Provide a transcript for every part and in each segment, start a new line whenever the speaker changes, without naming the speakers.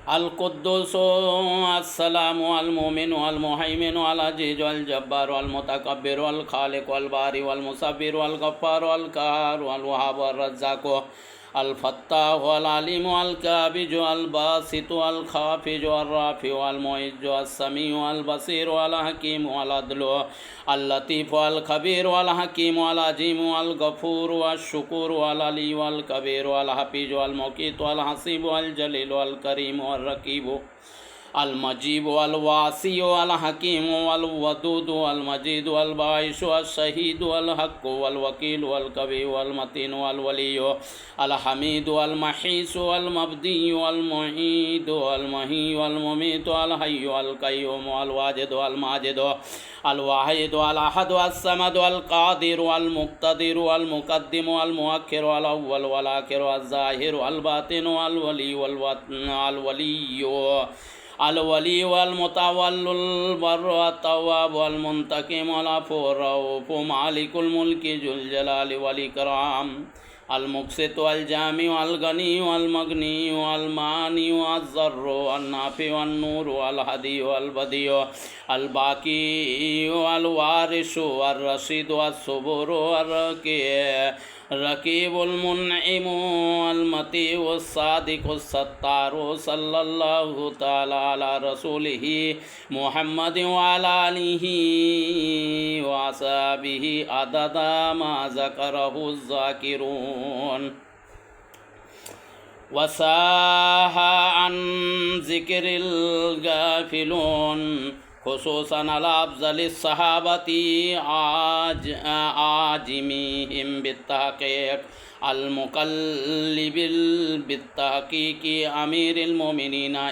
আল কুদ্দুস আসসালামু আল মুমিনু আল মুহাইমিনু আল আজিজু আল জব্বারু আল মুতাকাব্বিরু আল খালিকু আল বারিউ আল মুসাব্বিরু আল গফফারু আল কাহারু আল ওয়াহাবু আর রাজ্জাকু আল ফাত্তাহু আল আলিমু আল কাবিজু আল বাসিতু আল খাফিজু আর রাফিউ আল মুইজ্জু আস সামিউ আল বাসিরু আল হাকিমু আল আদলু আল লতীফু আল খাবীরু আল হাকিমু আল আজিমু আল গফুরু আশ শুকুরু আল আলিয়্যু আল কবীরু আল হাফিজু আল মুকিতু আল হাসিবু আল জলিলু আল করিমু আর রকিবু আল মজিবু আল ওয়াসিউ আল হাকিমু আল ওয়াদুদু আল মজিদু আল বাইশু আল শহীদু আল হক্কু আল ওয়াকিলু আল কবিউ আল মতিনু আল ওয়ালিয়ু আল হামিদু আল মহিসু আল মবদিয়ু আল মুঈদু আল মহিয়ু আল মুমিতু আল হাইয়ু আল কাইয়্যুমু আল ওয়াজিদু আল মাজিদু আল ওয়াহিদু আল আহাদু আস সামাদু আল কাদিরু আল মুক্তাদিরু আল মুকদ্দিমু আল মুআক্খিরু আল আউয়ালু ওয়াল আখিরু আল যাহিরু আল বাতিনু আল ওয়ালিয়্যু আল ওয়ালিয়্যু আল ওয়ালি ওয়াল মুতাওয়াল্লিল বাররু আত-তাওয়াবু আল মুনতাকিমু আল আফুর রাউফু মালিকুল মুলকি যুল জালালি ওয়াল ইকরাম আল মুকসিতু আল জামিউ আল গনিয়্যু আল মাগনিয়্যু আল মানিয়্যু আল যাররু আন নাফিউ আন নূরু আল হাদিয়্যু আল বাদিয়্যু আল বাকিয়্যু আল ওয়ারিসু আর রাশিদু আস সুবুরু আর রকিবুল মুনঈমু আল মতিউ আস সাদিকুস সাত্তারু সাল্লাল্লাহু তাআলা আলা রাসূলিহি মুহাম্মাদিন ওয়া আলা আলিহি ওয়া আসহাবিহি আদাদা মা যাকারাহু যাকিরুন ওয়া সাহা আন যিকরিল গাফিলুন খুসুসান আলা আফজালিস সাহাবাতি আজিমিহিম বিত্তাহকিক আল মুকাল্লিবিল বিত্তাহকিকি আমিরুল মুমিনিনা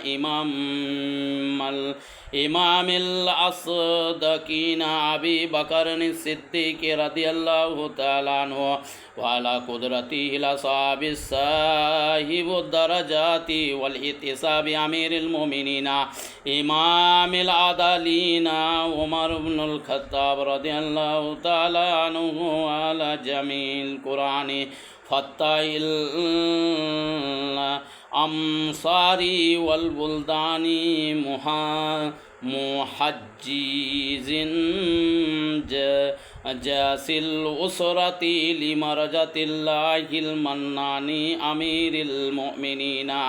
ইমামিল আসদাকিনা আবি বকর সিদ্দিক রাদিয়াল্লাহু তাআলা আনহু ওয়া আলা কুদরাতিহিল আসহাবিস সাহিবুদ দারাজাতি ওয়াল ইতিসাবি আমিরুল মুমিনিনা ইমামিল আদালিনা উমর ইবনুল খাত্তাব রাদিয়াল্লাহু তাআলা আনহু ওয়া আলা জামিল কুরআনি ফাত্তাইল আমসারি ওয়াল বুলদানি মুহাজ্জিজিন জাসিল উসরাতি লিমারজাতিল্লাহিল মান্নানি আমিরিল মুমিনিনা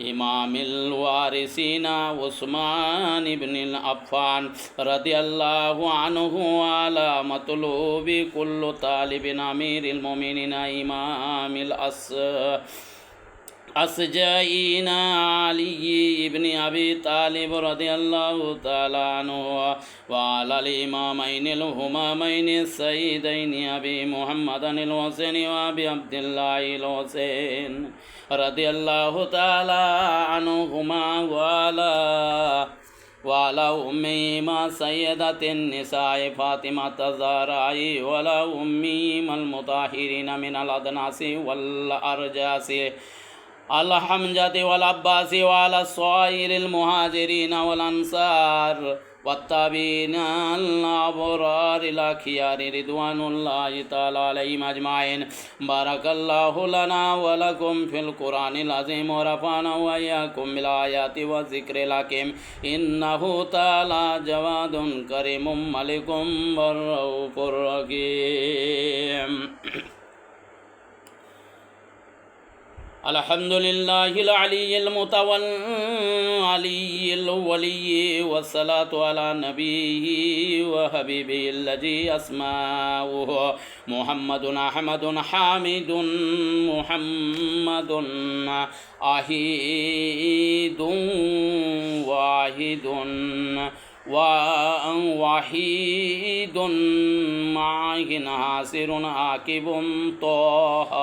ইমামিল ওয়ারিসিনা উসমান ইবনুল আফফান রাদিয়াল্লাহু আনহু আলা মাতলুবি কুল্লু তালিবিন আমিরিল মুমিনিনা ইমামিল আসজাইনা আলী ইবনে আবি তালিব রাদিয়াল্লাহু তাআলা আনহু ওয়া আলাল ইমামাইনিল হুমামাইনি সাইয়্যিদাইনি আবি মুহাম্মাদানিল হুসাইনি ওয়া আবি আবদুল্লাহিল হুসাইন রাদিয়াল্লাহু তাআলা আনহুমা ওয়া আলা উম্মিহিমা সাইয়্যিদাতিন নিসায়ে ফাতিমা তাজারাই ওয়া আলা উম্মিহিমাল মুতাহিরিনা মিনাল আদনাসি ওয়াল আরজাসি আল হামজাতি ওয়াল আব্বাসি ওয়া আলা সাইরিল মুহাজিরিনা ওয়াল আনসার والتابعين الأبرار الأخيار رضوان الله تعالى عليهم أجمعين بارك الله لنا ولكم في القرآن العظيم ورفعنا وإياكم بالآيات والذكر الحكيم إنه تعالى جواد كريم ملك رؤوف رحيم الحمد لله العلي المتولي الولي والصلاة على نبيه وحبيبه الذي أسماؤه محمد أحمد حامد محمد أهيد واحد وحيد معين حاسر عاقب طه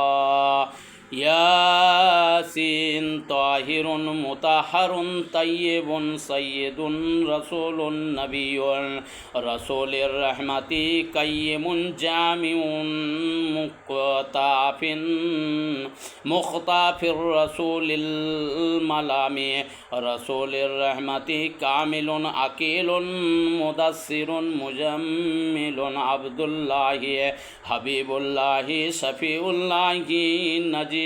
ياسين طاهر مطهر طيب سيد رسول نبي رسول الرحمة قيم جامع مختاف الرسول الملام رسول الرحمة كامل أكيل مدثر مجمل عبد الله حبيب الله شفيع الله نجيب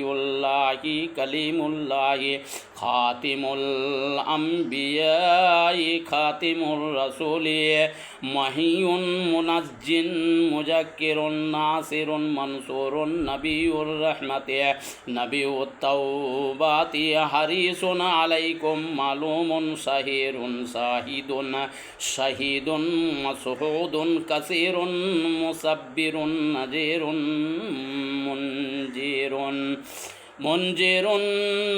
নবিউল্লাহি কালিমুল্লাহি খাতিমুল আম্বিয়াই খাতিমুর রাসূলি মাহিয়ুন মুনাজ্জিন মুজাক্কিরুন নাসিরুন মানসুরুন নবিউর রাহমাতি নবিউত তাওবাতি হারিসুন আলাইকুম মালুমুন শাহিরুন শাহিদুন শাহিদুন মাসহুদুন কাসীরুন মুসাব্বিরুন নাযীরুন মুনজিরুন মুনজিরুন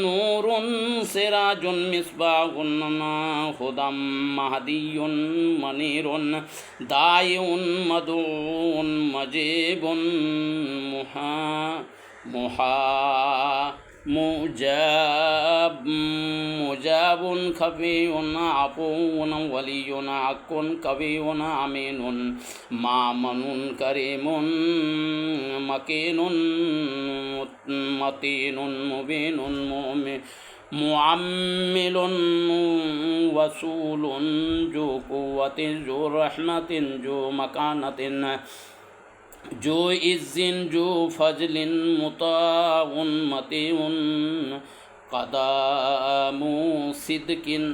নূরুন সিরাজুন মিসবাহুন হুদাম মাহদিয়ুন মনিরুন দায়ুন মদুন মজিবুন মুজাবুন খবিউন আফুন ওয়ালিয়ুন আকুন কবিউন আমিনুন মামনুন করিমুন মকিনুন মতিনুন মুবিনুন মুআম্মিলুন ওয়াসুলুন জু কুওয়াতিন জু রহমাতিন জু মাকানাতিন जो इज़्ज़िन जो फजलिन मुताउन मतीउन कदामु सिद्किन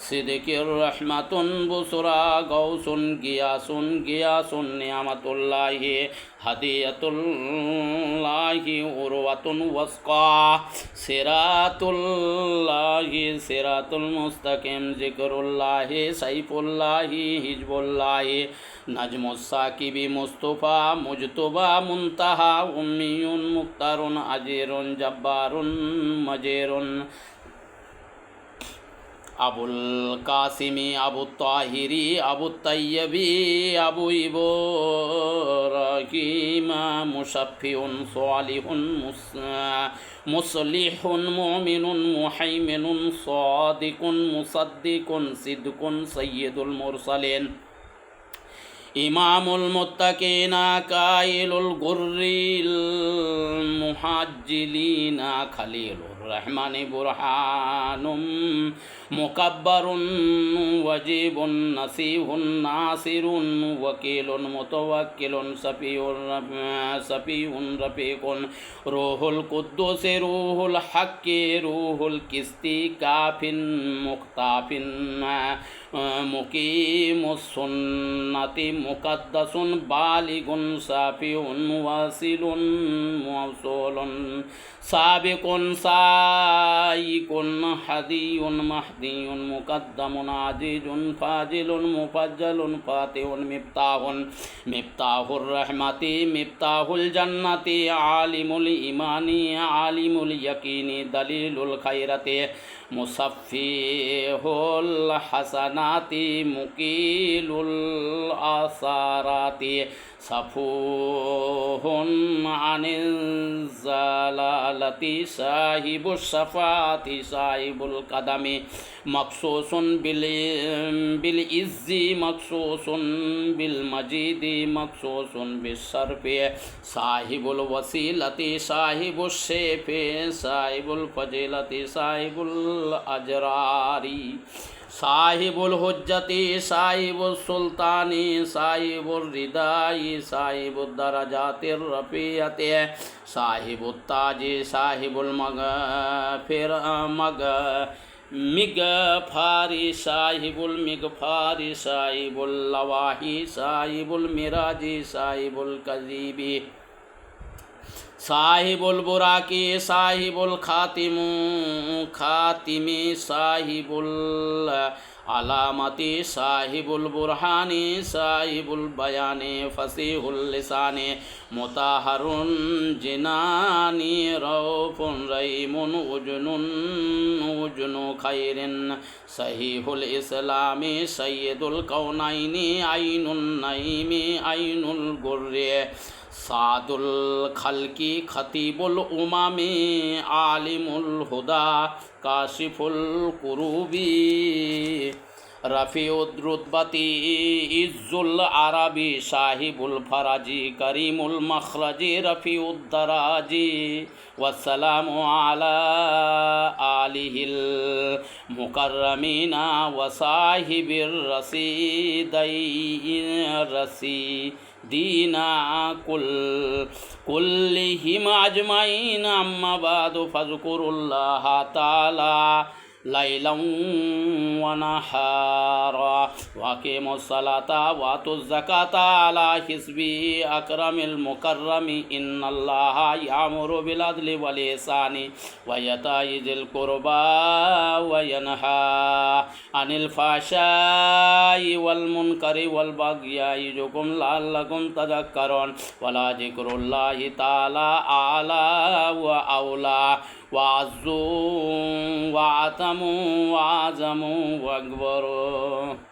सिद्किर रहमतुन बुसरा गौसुन गियासुन नियामतुल्लाहि हदियतुल्लाहि उर्वतुन वस्का सिरातुल्लाहि सिरातुल मुस्तकीम ज़िक्रुल्लाहि सैफुल्लाहि हिज्बुल्लाहि नजमुस्साकिबी मुस्तफ़ा मुजतबा मुंतहा उम्मीयुन मुख्तारुन अजीरुन जब्बारुन मजीरुन अबुल कासिमी अबु ताहिरी अबु तैयबी अबु इब्राहीम मुशफ़िउन सालिहुन मुस्लिहुन मुमिनुन मुहैमिनुन सादिकुन मुसद्दिकुन सिद्कुन सय्यदुल मुरसलीन इमामुल मुत्तकीना काइलुल गुर्रिल मुहाज्जिलीना खलीलुर रहमानि बुरहानुम मुकब्बरुन वजीबुन नसीहुन नासिरुन वकीलुन मुतवक्किलुन सफीउन रफीकुन रूहुल कुद्दुस रूहुल हक्की रूहुल किस्ती काफिन मुख्ताफिन मुकीमुस सुन्नति मुक़द्दसुन बालिगुन साफिउन वासिलुन मौसूलुन साबिकुन साइकुन हदीयुन महदीयुन मुक़द्दमुन आजीजुन फाजिलुन मुफज्जलुन फातिहुन मिफ्ताहुर रहमति मिफ्ताहुल जन्नति आलिमुल ईमानी आलिमुल यकीनी दलीलुल खैरति मुसफ़्फ़ीहुल हसनाति मुकीलुल आसाराति सफूहुन अनिल ज़लालति साहिबुश शफ़ाअति साहिबुल कदमी मखसूसुन बिल इज़्ज़ि मखसूसुन बिल मजीदी मखसूसुन बिशर्फ़ि साहिबुल वसीलति साहिबुश शेफ़े साहिबुल फजीलति साहिबुल अजरारी साहिबुल हुज्जति साहिबुल सुल्तानी साहिबुल रिदाई साहिबुल दरजातिर रफ़ीअति साहिबुल ताजी साहिबुल मिगफारी साहिबुल मिगफारी साहिबुल लवाही साहिबुल मिराजी साहिबुल कज़ीबी साहिबुल बुराकी साहिबुल खातिमी साहिबुल अलामती साहिबुल बुरहानी साहिबुल बयानी फसीहुल लिसानी मुताहरुन जिनानी रऊफुन रहीमुन उजनु खैरिन सहीहुल इस्लामी सय्यदुल कौनैनी आइनुन नईमी आइनुल गुर्रे सादुल खल्की खतीबुल उमामी आलिमुल हुदा काशिफुल कुरूबी রফিউদ্রুতবাতি ইজ্জুল আরবি সাহিবুল ফরাজি করিমুল মখরাজি রফিউদ্দরাজি ওয়াসসালামু আলা আলিহিল মুকাররমিনা ওয়াসাহিবির রসিদিনা কুল্লিহিম আজমাইন আম্মা বাদু ফাযকুরুল্লাহ তাআলা লাইলাম ওয়া নাহারা ওয়াকিমুস সালাতা ওয়াতুজ যাকাতা আলা হিসবি আকরামিল মুকাররামি ইন্নাল্লাহা ইয়ামুরু বিল আদলি ওয়াল ইহসানি ওয়া ইতাই যিল কুরবা ওয়া ইয়ানহা আনিল ফাহশাই ওয়াল মুনকারি ওয়াল বাগyi ইয়াইযুকুম লাআল্লাকুম তাযাক্কারুন ওয়ালা যিকরুল্লাহি তাআলা আলা ওয়া আওলা ওয়া'আয্যু ওয়া'আতামু ওয়া'আযামু ওয়াকবারু।